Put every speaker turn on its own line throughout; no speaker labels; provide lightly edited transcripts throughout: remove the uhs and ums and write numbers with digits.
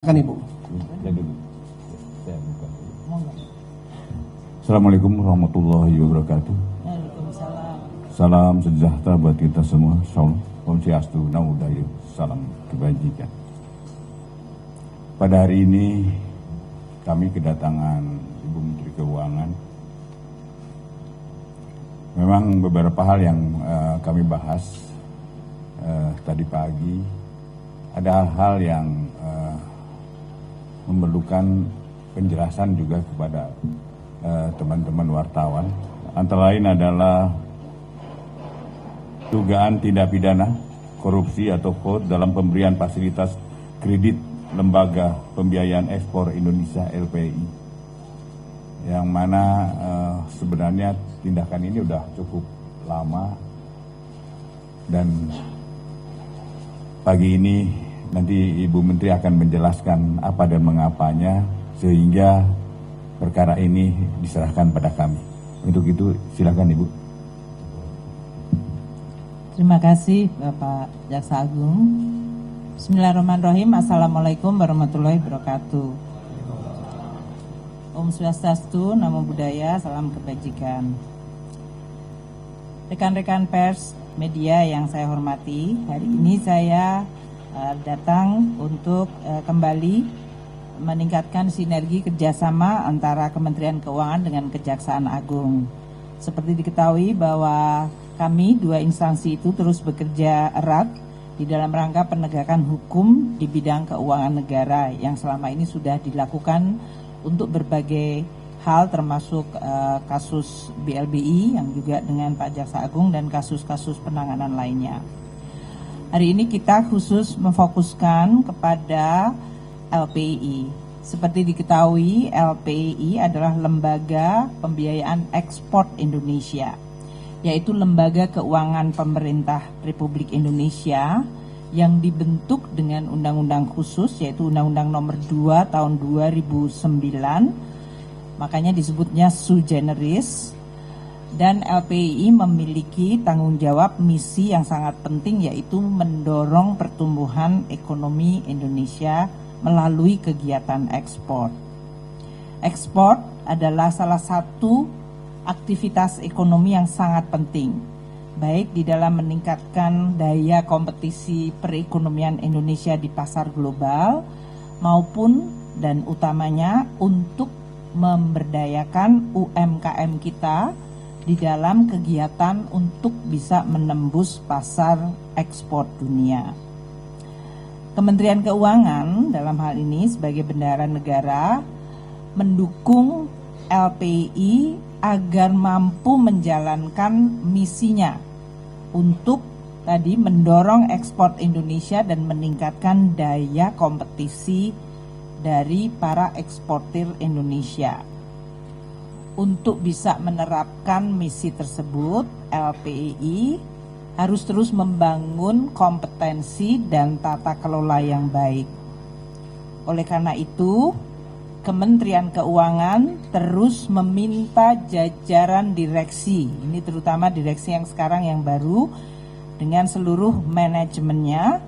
Kan Ibu.
Assalamualaikum warahmatullahi wabarakatuh.
Waalaikumsalam.
Salam sejahtera buat kita semua. Om Swastiastu, Namo Buddhaya, salam kebajikan. Pada hari ini kami kedatangan Ibu Menteri Keuangan. Memang beberapa hal yang kami bahas tadi pagi, ada hal-hal yang memerlukan penjelasan juga kepada teman-teman wartawan. Antara lain adalah dugaan tindak pidana korupsi atau fraud dalam pemberian fasilitas kredit Lembaga Pembiayaan Ekspor Indonesia (LPI), yang mana sebenarnya tindakan ini sudah cukup lama, dan pagi ini nanti Ibu Menteri akan menjelaskan apa dan mengapanya sehingga perkara ini diserahkan pada kami. Untuk itu silakan Ibu.
Terima kasih Bapak Jaksa Agung. Bismillahirrahmanirrahim. Assalamualaikum warahmatullahi wabarakatuh. Om Swastiastu, Namo Buddhaya, salam kebajikan. Rekan-rekan pers, media yang saya hormati, hari ini saya datang untuk kembali meningkatkan sinergi kerjasama antara Kementerian Keuangan dengan Kejaksaan Agung. Seperti diketahui bahwa kami dua instansi itu terus bekerja erat di dalam rangka penegakan hukum di bidang keuangan negara yang selama ini sudah dilakukan untuk berbagai hal, termasuk kasus BLBI yang juga dengan Pak Jaksa Agung dan kasus-kasus penanganan lainnya. Hari ini kita khusus memfokuskan kepada LPI. Seperti diketahui, LPI adalah Lembaga Pembiayaan Ekspor Indonesia, yaitu lembaga keuangan pemerintah Republik Indonesia yang dibentuk dengan undang-undang khusus, yaitu Undang-Undang Nomor 2 Tahun 2009, makanya disebutnya sui generis. Dan LPI memiliki tanggung jawab misi yang sangat penting, yaitu mendorong pertumbuhan ekonomi Indonesia melalui kegiatan ekspor. Ekspor adalah salah satu aktivitas ekonomi yang sangat penting, baik di dalam meningkatkan daya kompetisi perekonomian Indonesia di pasar global, maupun dan utamanya untuk memberdayakan UMKM kita di dalam kegiatan untuk bisa menembus pasar ekspor dunia. Kementerian Keuangan dalam hal ini sebagai bendahara negara mendukung LPI agar mampu menjalankan misinya untuk tadi mendorong ekspor Indonesia dan meningkatkan daya kompetisi dari para eksportir Indonesia. Untuk bisa menerapkan misi tersebut, LPI harus terus membangun kompetensi dan tata kelola yang baik. Oleh karena itu, Kementerian Keuangan terus meminta jajaran direksi, ini terutama direksi yang sekarang yang baru, dengan seluruh manajemennya,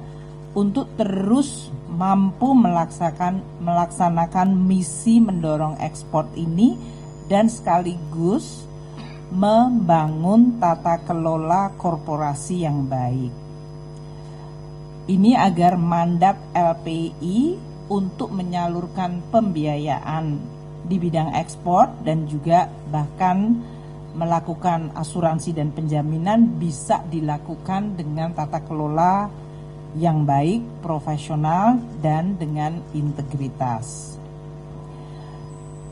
untuk terus mampu melaksanakan misi mendorong ekspor ini dan sekaligus membangun tata kelola korporasi yang baik. Ini agar mandat LPI untuk menyalurkan pembiayaan di bidang ekspor dan juga bahkan melakukan asuransi dan penjaminan bisa dilakukan dengan tata kelola yang baik, profesional, dan dengan integritas.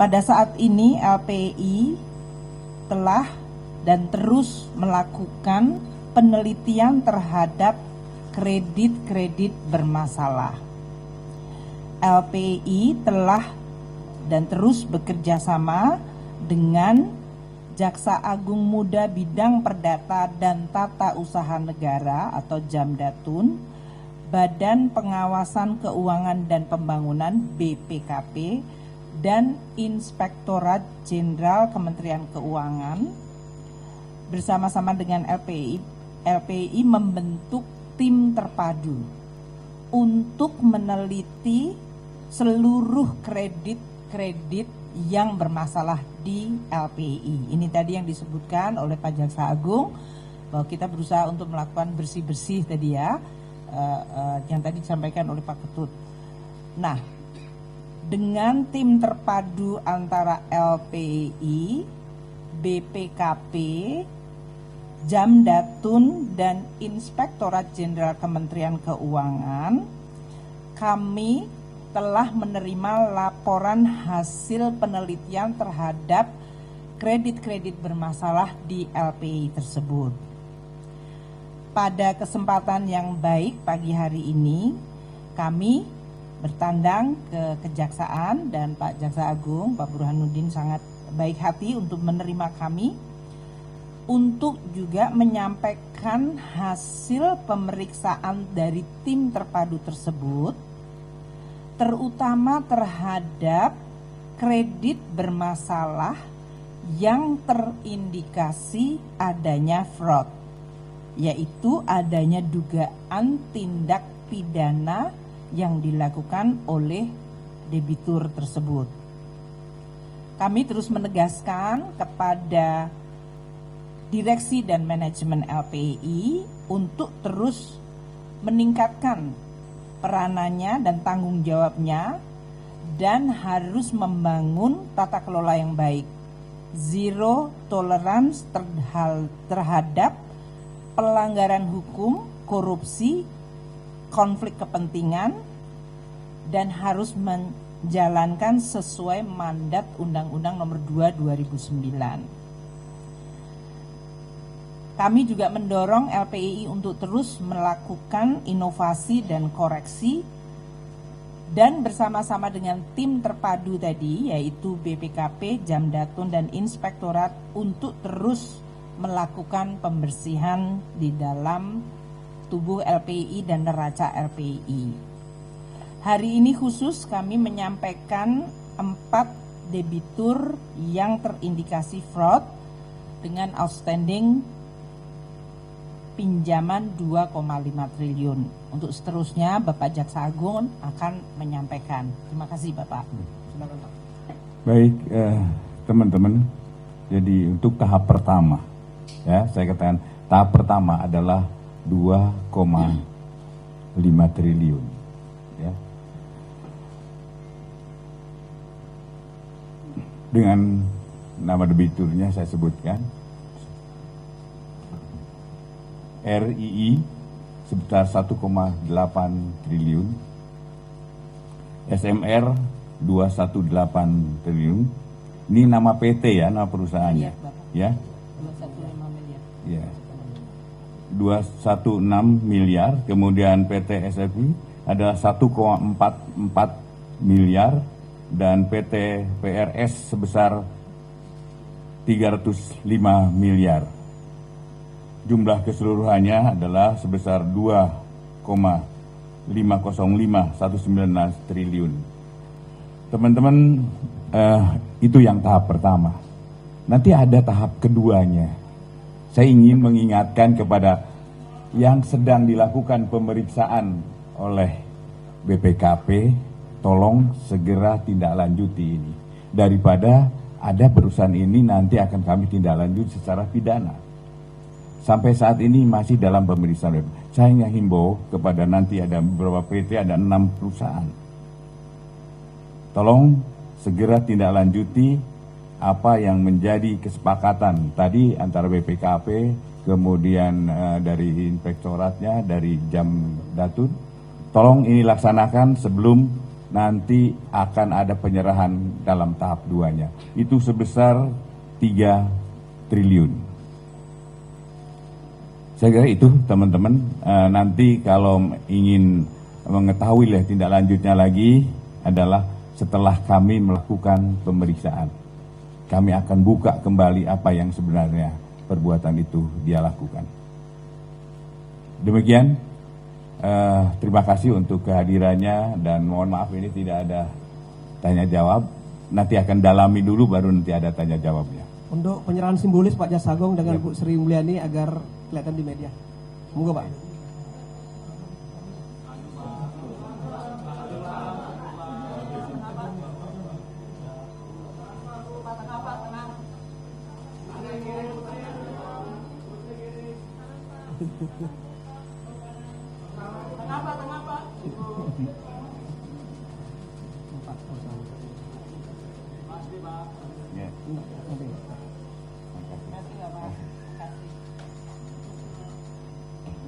Pada saat ini LPI telah dan terus melakukan penelitian terhadap kredit-kredit bermasalah. LPI telah dan terus bekerja sama dengan Jaksa Agung Muda Bidang Perdata dan Tata Usaha Negara atau Jamdatun, Badan Pengawasan Keuangan dan Pembangunan BPKP, dan Inspektorat Jenderal Kementerian Keuangan bersama-sama dengan LPI membentuk tim terpadu untuk meneliti seluruh kredit yang bermasalah di LPI. Ini tadi yang disebutkan oleh Pak Jaksa Agung, bahwa kita berusaha untuk melakukan bersih-bersih tadi ya, yang tadi disampaikan oleh Pak Ketut. Nah, dengan tim terpadu antara LPI, BPKP, Jamdatun, dan Inspektorat Jenderal Kementerian Keuangan, kami telah menerima laporan hasil penelitian terhadap kredit-kredit bermasalah di LPI tersebut. Pada kesempatan yang baik pagi hari ini, kami bertandang ke Kejaksaan dan Pak Jaksa Agung, Pak Burhanuddin sangat baik hati untuk menerima kami, untuk juga menyampaikan hasil pemeriksaan dari tim terpadu tersebut, terutama terhadap kredit bermasalah yang terindikasi adanya fraud, yaitu adanya dugaan tindak pidana yang dilakukan oleh debitur tersebut. Kami terus menegaskan kepada direksi dan manajemen LPI untuk terus meningkatkan peranannya dan tanggung jawabnya, dan harus membangun tata kelola yang baik, zero tolerance terhadap pelanggaran hukum, korupsi, konflik kepentingan, dan harus menjalankan sesuai mandat Undang-Undang Nomor 2 2009. Kami juga mendorong LPI untuk terus melakukan inovasi dan koreksi, dan bersama-sama dengan tim terpadu tadi, yaitu BPKP, Jamdatun, dan Inspektorat, untuk terus melakukan pembersihan di dalam tubuh LPI dan neraca LPI. Hari ini khusus kami menyampaikan 4 debitur yang terindikasi fraud dengan outstanding pinjaman 2,5 triliun. Untuk seterusnya Bapak Jaksa Agung akan menyampaikan. Terima kasih Bapak. Silakan Pak.
Baik, teman-teman. Jadi untuk tahap pertama, ya saya katakan tahap pertama adalah 2,5 triliun. Ya. Dengan nama debiturnya saya sebutkan. RII sebesar 1,8 triliun, SMR 218 triliun. Ini nama PT ya, nama perusahaannya. Ya.
215 miliar.
Ya. 216 miliar, kemudian PT SFI ada 1,44 miliar, dan PT PRS sebesar 305 miliar. Jumlah keseluruhannya adalah sebesar 2,50519 triliun. Teman-teman, itu yang tahap pertama. Nanti ada tahap keduanya. Saya ingin mengingatkan kepada yang sedang dilakukan pemeriksaan oleh BPKP, tolong segera tindak lanjuti ini. Daripada ada perusahaan ini nanti akan kami tindak lanjut secara pidana. Sampai saat ini masih dalam pemeriksaan. Saya hanya himbau kepada, nanti ada beberapa PT, ada 6 perusahaan. Tolong segera tindak lanjuti apa yang menjadi kesepakatan tadi antara BPKP, kemudian dari inspektoratnya, dari Jamdatun. Tolong ini laksanakan sebelum nanti akan ada penyerahan dalam tahap 2-nya. Itu sebesar 3 triliun. Saya kira itu teman-teman, nanti kalau ingin mengetahui tindak lanjutnya lagi adalah setelah kami melakukan pemeriksaan. Kami akan buka kembali apa yang sebenarnya perbuatan itu dia lakukan. Demikian, terima kasih untuk kehadirannya, dan mohon maaf ini tidak ada tanya jawab. Nanti akan dalami dulu baru nanti ada tanya jawabnya.
Untuk penyerahan simbolis Pak Jaksa Agung dengan Bu Sri Mulyani agar kelihatan di media. Semoga Pak.
Ya.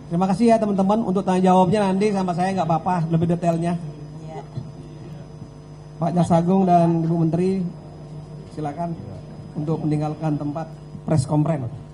Terima kasih ya teman-teman untuk tanya jawabnya nanti sama saya nggak apa-apa lebih detailnya.
Ya.
Pak Jaksagung dan Ibu Menteri silakan untuk meninggalkan tempat press conference.